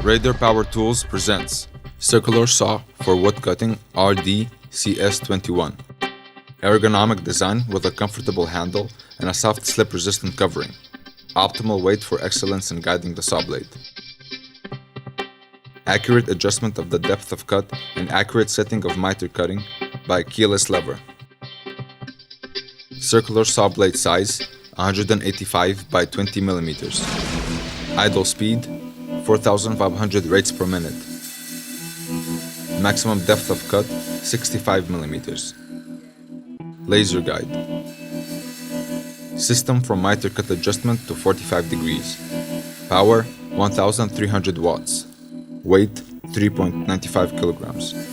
Raider Power Tools presents Circular Saw for Woodcutting RD-CS21. Ergonomic design with a comfortable handle and a soft slip-resistant covering. Optimal weight for excellence in guiding the saw blade. Accurate adjustment of the depth of cut and accurate setting of miter cutting by a keyless lever. Circular saw blade size 185 by 20 millimeters. Idle speed 4,500 rates per minute. Maximum depth of cut 65 millimeters. Laser guide. System for miter cut adjustment to 45 degrees. Power 1300 watts. Weight 3.95 kilograms.